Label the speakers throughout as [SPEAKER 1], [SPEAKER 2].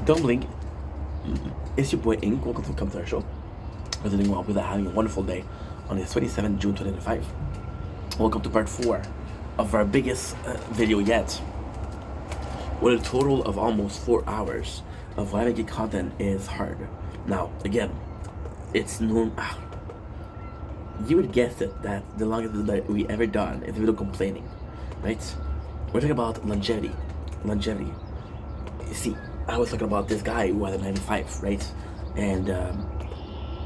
[SPEAKER 1] Don't blink. It's your boy Ink. Welcome to Come to our show. We're doing well with having a wonderful day on the 27th June 2025. Welcome to part 4 of our biggest video yet. With a total of almost 4 hours of why making content is hard. Now, again, it's no. You would guess it that the longest video that we ever done is a video complaining, right? We're talking about longevity. Longevity. You see, I was talking about this guy who had a 95, right? And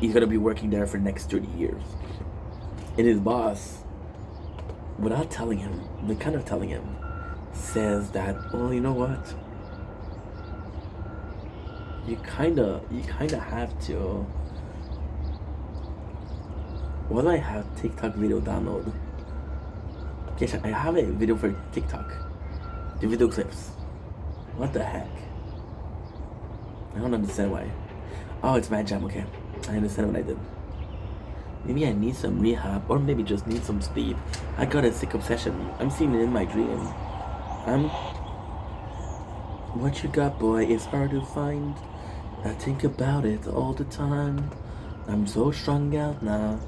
[SPEAKER 1] he's gonna be working there for the next 30 years. And his boss, without telling him, but kind of telling him, says that, well, you know what? You kinda have to. Why do I have TikTok video download? Yes, I have a video for TikTok. The video clips. What the heck? I don't understand why. Oh, it's Mad Jam, okay. I understand what I did. Maybe I need some rehab, or maybe just need some sleep. I got a sick obsession. I'm seeing it in my dream. What you got, boy, is hard to find. I think about it all the time. I'm so strung out now.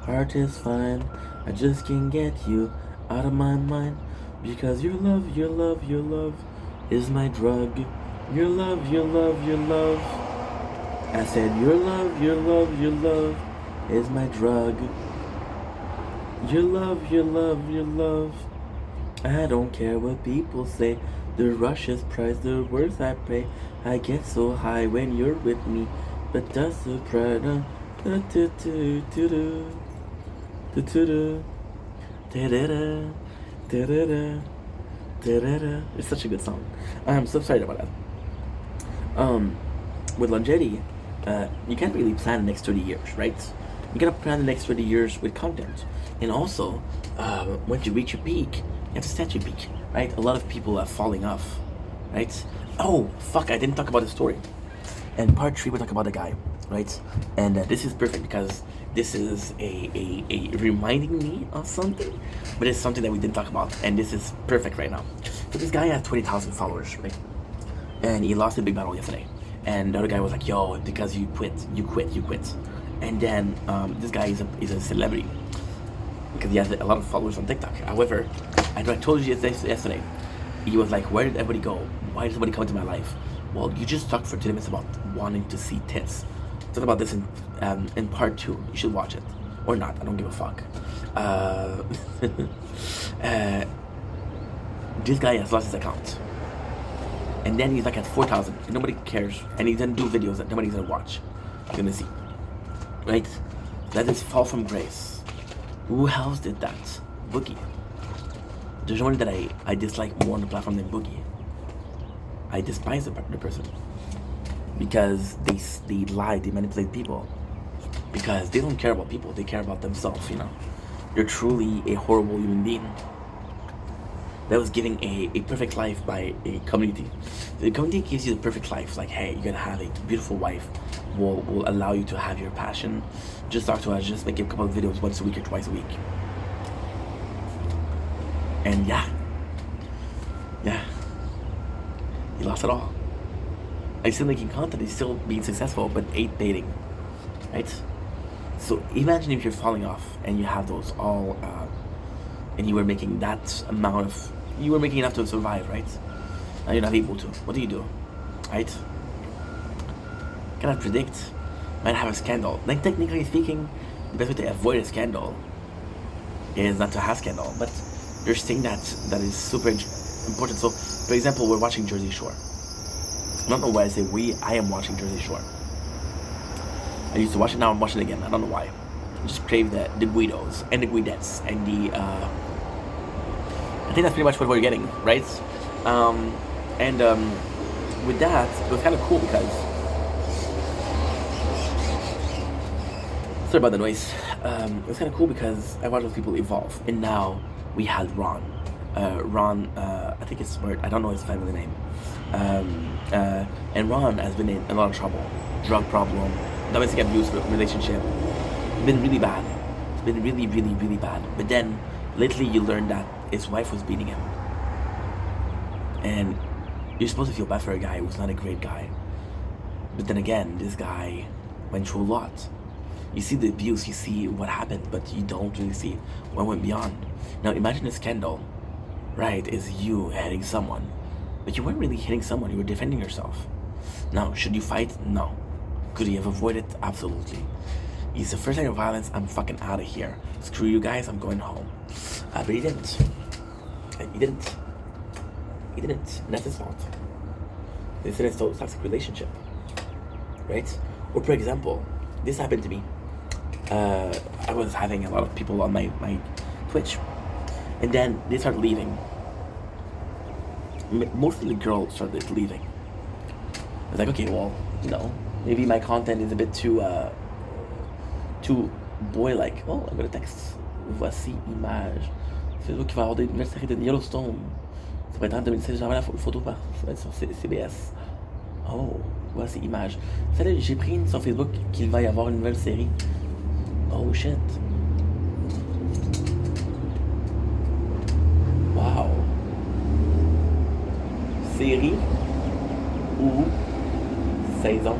[SPEAKER 1] Heart is fine. I just can't get you out of my mind. Because your love, your love, your love is my drug. Your love, your love, your love. I said your love, your love, your love is my drug. Your love, your love, your love. I don't care what people say. The rush is price, the words I pray. I get so high when you're with me, but that's the pride. It's such a good song. I'm so sorry about that. With longevity, you can't really plan the next 30 years, right? You gotta plan the next 30 years with content. And also, once you reach your peak, you have to set your peak, right? A lot of people are falling off, right? Oh, fuck, I didn't talk about the story. And part 3, we're talking about the guy, right? And this is perfect because this is a reminding me of something, but it's something that we didn't talk about. And this is perfect right now. So this guy has 20,000 followers, right? And he lost a big battle yesterday. And the other guy was like, yo, because you quit. And then this guy is a celebrity because he has a lot of followers on TikTok. However, I told you yesterday, he was like, where did everybody go? Why did somebody come into my life? Well, you just talked for 2 minutes about wanting to see tits. Talk about this in part 2. You should watch it. Or not, I don't give a fuck. This guy has lost his account. And then he's like at 4,000, and nobody cares. And he's gonna do videos that nobody's gonna watch. You're gonna see. Right? That is fall from grace. Who else did that? Boogie. There's no one that I dislike more on the platform than Boogie. I despise the person. Because they lie, they manipulate people. Because they don't care about people, they care about themselves, you know. You're truly a horrible human being that was giving a perfect life by a community. The community gives you the perfect life. Like, hey, you're gonna have a beautiful wife. Will allow you to have your passion. Just talk to us. Just make a couple of videos once a week or twice a week. And yeah, he lost it all. He's still making content. He's still being successful, but ain't dating, right? So imagine if you're falling off and you have those all. And you were making that amount of, you were making enough to survive, right? Now you're not able to. What do? Right? Cannot predict. Might have a scandal. Like, technically speaking, the best way to avoid a scandal is not to have scandal. But there's things that is super important. So, for example, we're watching Jersey Shore. I don't know why I say we. I am watching Jersey Shore. I used to watch it, now I'm watching it again. I don't know why. I just crave the Guidos and the Guidettes and the I think that's pretty much what we're getting, right? With that, it was kind of cool because sorry about the noise. It was kind of cool because I watched those people evolve, and now we had Ron. I think it's Smart. I don't know his family name. And Ron has been in a lot of trouble, drug problem, domestic abuse relationship. It's been really bad. It's been really, really, really bad. But then lately you learn that his wife was beating him. And you're supposed to feel bad for a guy who's not a great guy. But then again, this guy went through a lot. You see the abuse, you see what happened, but you don't really see what went beyond. Now imagine a scandal, right, is you hitting someone. But you weren't really hitting someone, you were defending yourself. Now, should you fight? No. Could he have avoided? Absolutely. He's the first act of violence, I'm fucking out of here. Screw you guys, I'm going home. But he didn't. He didn't. He didn't. And that's his fault. It's a toxic relationship. Right? Or for example, this happened to me. I was having a lot of people on my Twitch. And then they started leaving. Mostly the girls started leaving. I was like, okay, well, you know, maybe my content is a bit too boy-like. Oh, I'm gonna text. Voici image. Facebook qui va avoir des nouvelles séries de Yellowstone. Ça va être en 2016. J'envoie la photo par sur CBS. Oh, voici image. Salut, j'ai pris une sur Facebook qu'il va y avoir une nouvelle série. Oh shit. Wow. Série ou saison.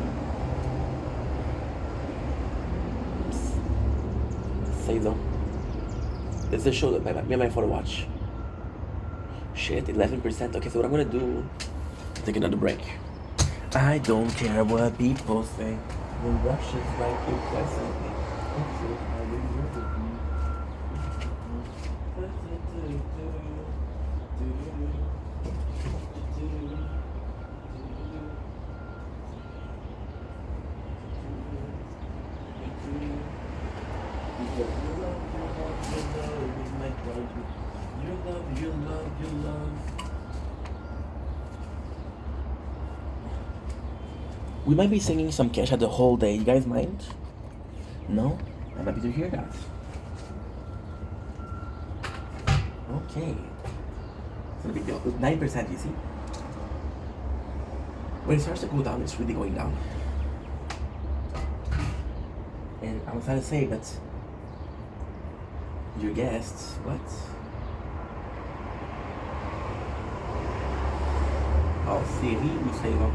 [SPEAKER 1] Saison. It's the show that me and my father watch. Shit, 11%. Okay, so what I'm gonna do, take another break. I don't care what people say. The rush is like your present. Your love. We might be singing some Kesha the whole day. You guys mind? No? I'm happy to hear that. Okay. It's no big deal. 9%, you see? When it starts to go down, it's really going down. And I'm sad to say, but your guests, what? Oh, série ou saison?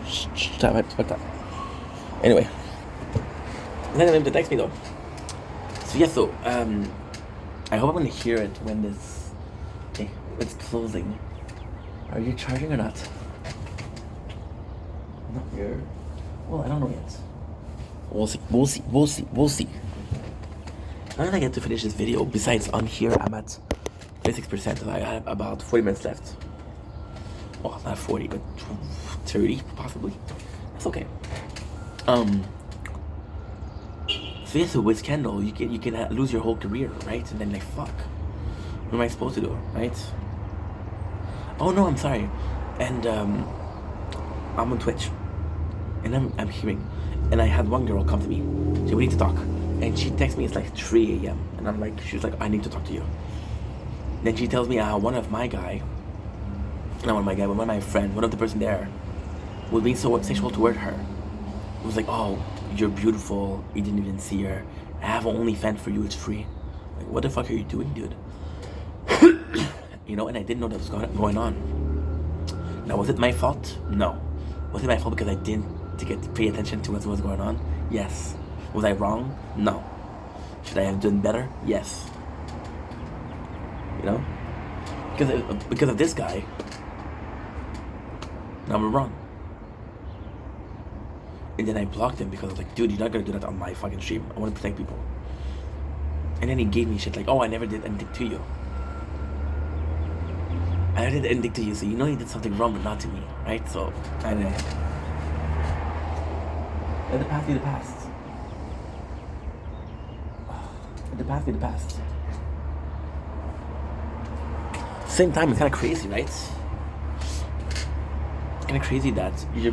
[SPEAKER 1] Je sais pas. C'est pas grave. Anyway. Then I'm to text me though. So yeah, so I hope I'm gonna hear it when this it's closing. Are you charging or not? Not here. Well, I don't know yet. We'll see. Now that I get to finish this video, besides on here, I'm at 36%. I have about 40 minutes left. Well, not 40, but 30 possibly. That's okay. So yes, so with Kendall, you can lose your whole career, right? And then like, fuck, what am I supposed to do, right? Oh no, I'm sorry. And I'm on Twitch, and I'm hearing, and I had one girl come to me. She said, we need to talk, and she texts me. It's like 3 a.m. and I'm like, she's like, I need to talk to you. Then she tells me one of my friend, one of the person there, was being so sexual toward her. It was like, oh, you're beautiful. You didn't even see her. I have an OnlyFans for you. It's free. Like, what the fuck are you doing, dude? You know, and I didn't know that was going on. Now, was it my fault? No. Was it my fault because I didn't pay attention to what was going on? Yes. Was I wrong? No. Should I have done better? Yes. You know? Because of this guy, now we're wrong. And then I blocked him because I was like, dude, you're not gonna do that on my fucking stream. I want to protect people. And then he gave me shit like, oh, I never did anything to you. I never did anything to you, so you know you did something wrong, but not to me, right? So, anyway. Let the past be the past. Let the past be the past. Same time, it's kind of crazy, right? It's kind of crazy that you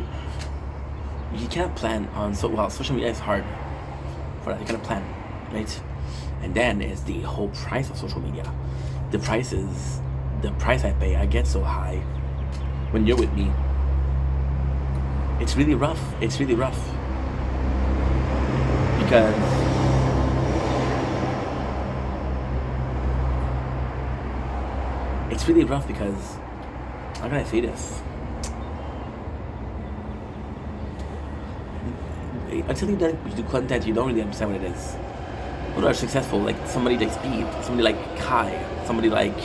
[SPEAKER 1] can't plan on social media is hard for that. You gotta plan, right? And then is the whole price of social media. The price I pay. I get so high when you're with me. It's really rough. Because how can I say this? until you don't do content, you don't really understand what it is. People are successful, like somebody like Speed, somebody like Kai, somebody like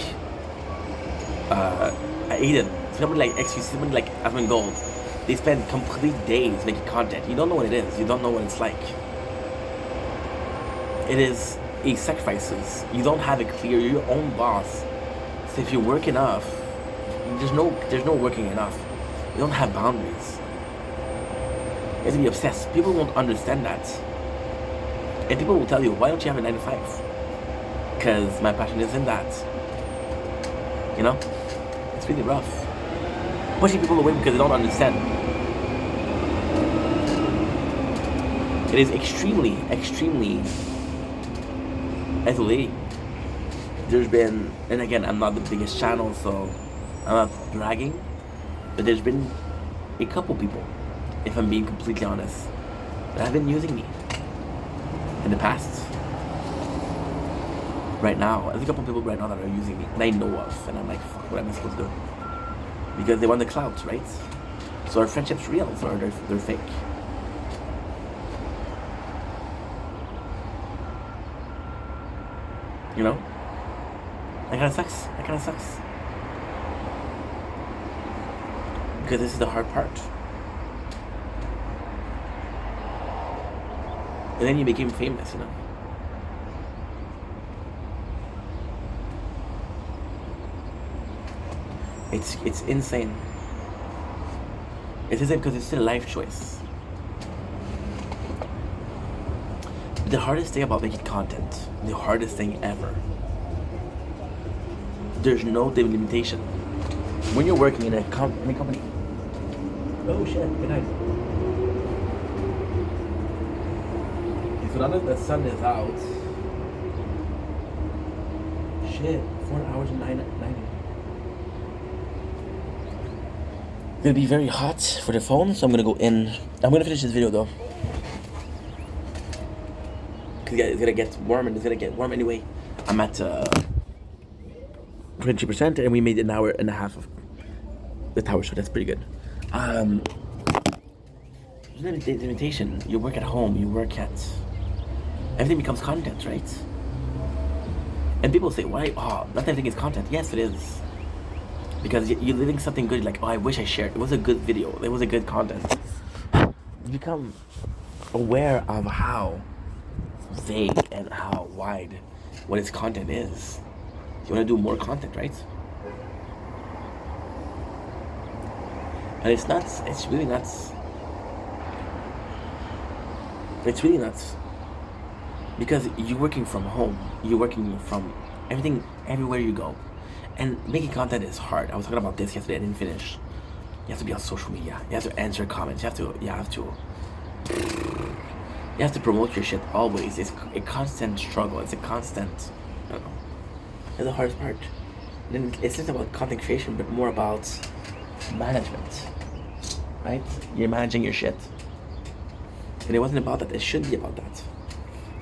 [SPEAKER 1] Aiden, somebody like XQC, somebody like Admin Gold. They spend complete days making content. You don't know what it is. You don't know what it's like. It is a sacrifices. You don't have it clear. You're your own boss. So if you work enough, there's no working enough. You don't have boundaries. You have to be obsessed. People won't understand that. And people will tell you, why don't you have a 9 to 5? Because my passion is in that. You know? It's really rough. Pushing people away because they don't understand. It is extremely, extremely isolating. There's been, and again, I'm not the biggest channel, so I'm not bragging, but there's been a couple people, if I'm being completely honest, that have been using me in the past. Right now, there's a couple people right now that are using me, and I know of, and I'm like, fuck, what am I supposed to do? Because they want the clout, right? So are friendships real, or they're fake? You know? That kind of sucks. That kind of sucks. Because this is the hard part. And then you became famous, you know? It's insane. It's insane because it's still a life choice. The hardest thing about making content, the hardest thing ever, there's no delimitation. When you're working in a company. Oh shit, good night. So now that the sun is out, shit, 4 hours and 9. It's gonna be very hot for the phone, so I'm gonna go in. I'm gonna finish this video though. Cause yeah, it's gonna get warm, and it's gonna get warm anyway. I'm at 20%, and we made an hour and a half of the tower, so that's pretty good. There's no limitation. You work at home, you work at... Everything becomes content, right? And people say, why? Oh, not everything is content. Yes, it is. Because you're living something good, like, oh, I wish I shared. It was a good video. It was a good content. You become aware of how vague and how wide what its content is. You want to do more content, right? And it's nuts. It's really nuts. It's really nuts. Because you're working from home. You're working from everything, everywhere you go. And making content is hard. I was talking about this yesterday. I didn't finish. You have to be on social media. You have to answer comments. You have to promote your shit always. It's a constant struggle. It's a constant, I don't know. It's the hardest part. Then it's not about content creation, but more about management, right? You're managing your shit. And it wasn't about that. It should be about that.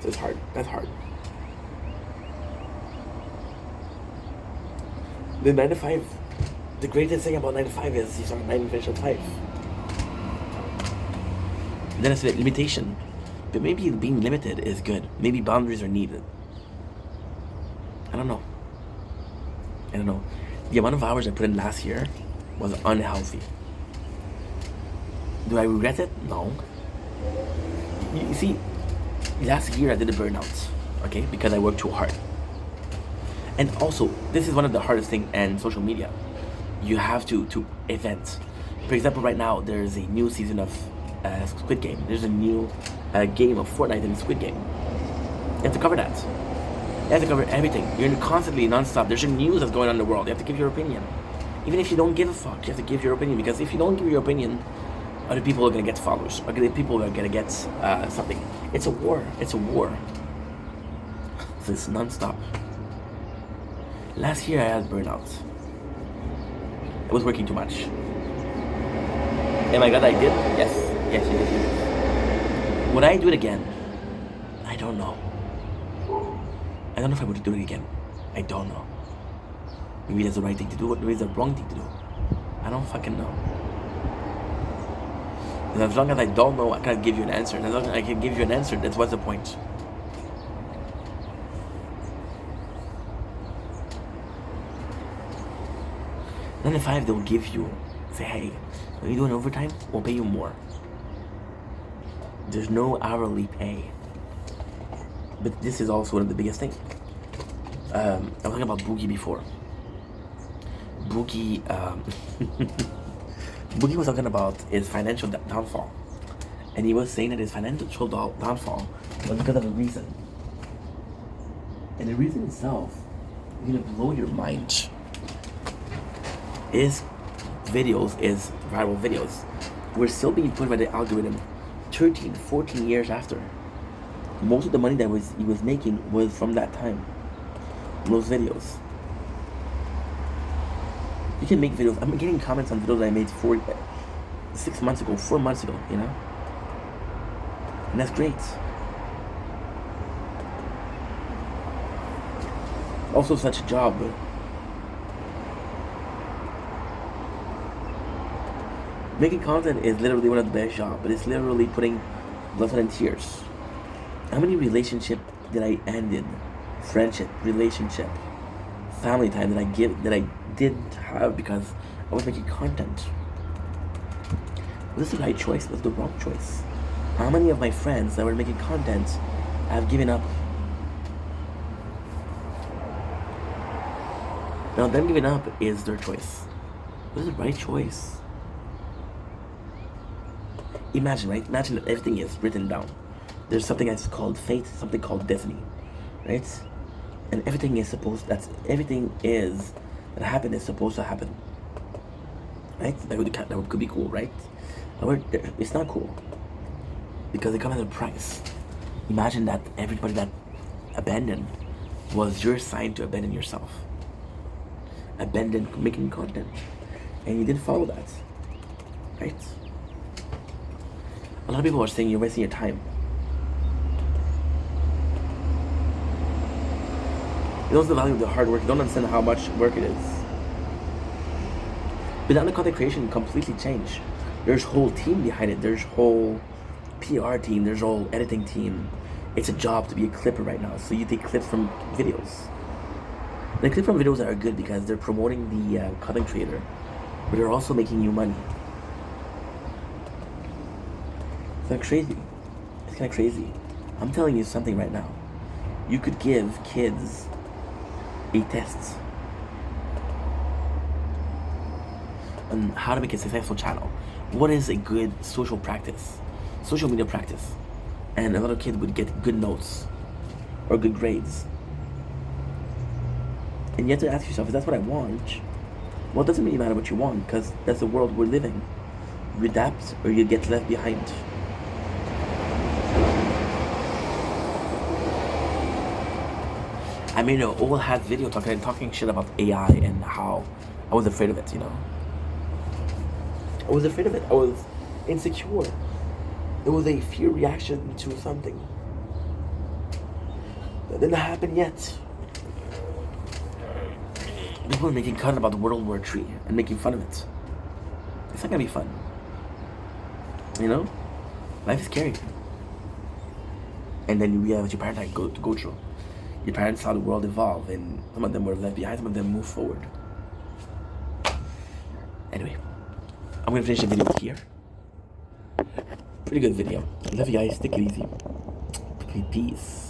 [SPEAKER 1] So it's hard. That's hard. The 9 to 5. The greatest thing about 9 to 5 is you start at 9 and finish at 5. Then it's a limitation. But maybe being limited is good. Maybe boundaries are needed. I don't know. The amount of hours I put in last year was unhealthy. Do I regret it? No. You see, last year I did a burnout, okay? Because I worked too hard. And also, this is one of the hardest things in social media. You have to event. For example, right now, there's a new season of Squid Game. There's a new game of Fortnite in Squid Game. You have to cover that. You have to cover everything. You're constantly, non-stop. There's news that's going on in the world. You have to give your opinion. Even if you don't give a fuck, you have to give your opinion. Because if you don't give your opinion, other people are going to get followers. Other people are going to get something. It's a war. It's a war. So it's non-stop. Last year I had burnout. I was working too much. Am I glad I did? Yes. Would I do it again? I don't know. I don't know if I would do it again. I don't know. Maybe that's the right thing to do, or maybe it's the wrong thing to do. I don't fucking know. And as long as I don't know, I can't give you an answer. And as long as I can give you an answer, that's what's the point. 9 to 5, they'll give you, say, hey, when you're doing overtime, we'll pay you more. There's no hourly pay. But this is also one of the biggest things. I was talking about Boogie before. Boogie, Boogie was talking about his financial downfall. And he was saying that his financial downfall was because of a reason. And the reason itself is going to blow your mind. His videos, his viral videos, were still being put by the algorithm 13, 14 years after. Most of the money that he was making was from that time. Those videos. You can make videos. I'm getting comments on videos that I made 6 months ago, 4 months ago, you know? And that's great. Also such a job, but making content is literally one of the best jobs, but it's literally putting blood, sweat, and tears. How many relationships did I ended? Friendship, relationship, family time that I didn't have because I was making content. Was this the right choice? Was the wrong choice? How many of my friends that were making content have given up? Now them giving up is their choice. Was it the right choice? Imagine, right? Imagine that everything is written down. There's something that's called fate, something called destiny, right? And everything is that happened is supposed to happen, right? That could be cool, right? However, it's not cool because it comes at a price. Imagine that everybody that abandoned was your sign to abandon yourself. Abandon making content, and you didn't follow that, right? A lot of people are saying you're wasting your time. You don't know the value of the hard work. You don't understand how much work it is. But now the content creation completely changed. There's a whole team behind it. There's a whole PR team. There's a whole editing team. It's a job to be a clipper right now. So you take clips from videos. The clips from videos that are good because they're promoting the content creator, but they're also making you money. It's kind of crazy. It's kind of crazy. I'm telling you something right now. You could give kids a test on how to make a successful channel. What is a good social practice, social media practice? And a lot of kids would get good notes or good grades. And you have to ask yourself, if that's what I want, well, it doesn't really matter what you want because that's the world we're living. You adapt or you get left behind. I made an old hat video talking shit about AI and how I was afraid of it, you know? I was afraid of it. I was insecure. It was a fear reaction to something that didn't happen yet. People are making content about the World War III and making fun of it. It's not gonna be fun. You know? Life is scary. And then you realize what your parents had to go through. Your parents saw the world evolve, and some of them were left behind, some of them moved forward. Anyway, I'm gonna finish the video here. Pretty good video. Love you guys. Take it easy. Peace.